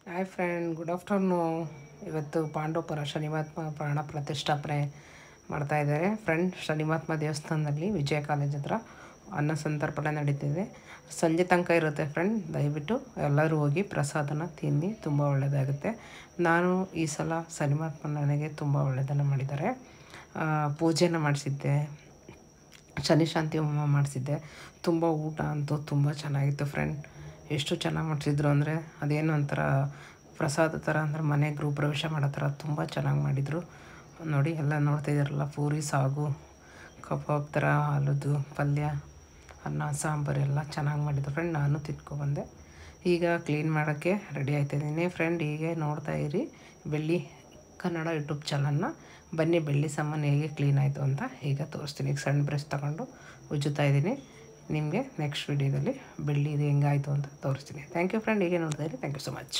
Hi friend, good afternoon. ಇವತ್ತು ಪಾಂಡವಪುರ ಶನಿಮಹಾತ್ಮ ಪ್ರಾಣ ಪ್ರತಿಷ್ಠಾಪನೆ ಮಾಡ್ತಾಯಿದ್ದಾರೆ ಫ್ರೆಂಡ್. ಶನಿಮಹಾತ್ಮ ದೇವಸ್ಥಾನದಲ್ಲಿ ವಿಜಯ ಕಾಲೇಜ್ ಹತ್ರ ಅನ್ನ ಸಂತರ್ಪಣೆ ನಡೀತಿದೆ. ಸಂಜೆ ತನಕ ಇರುತ್ತೆ ಫ್ರೆಂಡ್. ದಯವಿಟ್ಟು ಎಲ್ಲರೂ ಹೋಗಿ ಪ್ರಸಾದನ ತಿನ್ನಿ, ತುಂಬ ಒಳ್ಳೆಯದಾಗುತ್ತೆ. ನಾನು ಈ ಸಲ ಶನಿಮಹಾತ್ಮ ನನಗೆ ತುಂಬ ಒಳ್ಳೆಯದನ್ನು ಮಾಡಿದ್ದಾರೆ. ಪೂಜೆನ ಮಾಡಿಸಿದ್ದೆ, ಶನಿ ಶಾಂತಿ ಹೋಮ ಮಾಡಿಸಿದ್ದೆ. ತುಂಬ ಊಟ ಅಂತೂ ತುಂಬ ಚೆನ್ನಾಗಿತ್ತು ಫ್ರೆಂಡ್. ಎಷ್ಟು ಚೆನ್ನಾಗಿ ಮಾಡಿಸಿದ್ರು ಅಂದರೆ ಅದೇನು ಒಂಥರ ಪ್ರಸಾದ ಥರ, ಅಂದರೆ ಮನೆ ಗೃಹ ಪ್ರವೇಶ ಮಾಡೋ ಥರ ತುಂಬ ಚೆನ್ನಾಗಿ ಮಾಡಿದರು. ನೋಡಿ, ಎಲ್ಲ ನೋಡ್ತಾಯಿದ್ದಾರಲ್ಲ, ಪೂರಿ, ಸಾಗು, ಕಬಾಬ್ ಥರ, ಆಲೂದು ಪಲ್ಯ, ಅನ್ನ ಸಾಂಬಾರು ಎಲ್ಲ ಚೆನ್ನಾಗಿ ಮಾಡಿದ್ರು ಫ್ರೆಂಡ್. ನಾನು ತಿನ್ಕೊಬಂದೆ. ಈಗ ಕ್ಲೀನ್ ಮಾಡೋಕ್ಕೆ ರೆಡಿ ಆಯ್ತಾಯಿದ್ದೀನಿ ಫ್ರೆಂಡ್. ಹೀಗೆ ನೋಡ್ತಾ ಇರಿ ಬೆಳ್ಳಿ ಕನ್ನಡ ಯೂಟ್ಯೂಬ್ ಚಾನಲ್ನ. ಬನ್ನಿ, ಬೆಳ್ಳಿ ಸಾಮಾನು ಹೇಗೆ ಕ್ಲೀನ್ ಆಯಿತು ಅಂತ ಈಗ ತೋರಿಸ್ತೀನಿ. ಈಗ ಸಣ್ಣ ಬ್ರಷ್ ತಗೊಂಡು ಉಜ್ಜುತ್ತಾ ಇದ್ದೀನಿ. ನಿಮಗೆ ನೆಕ್ಸ್ಟ್ ವೀಡಿಯೋದಲ್ಲಿ ಬೆಳ್ಳಿ ಇದು ಹೆಂಗಾಯಿತು ಅಂತ ತೋರಿಸ್ತೀನಿ. Thank you friend. ಹೀಗೆ ನೋಡ್ತಾ ಇರಿ. Thank you so much.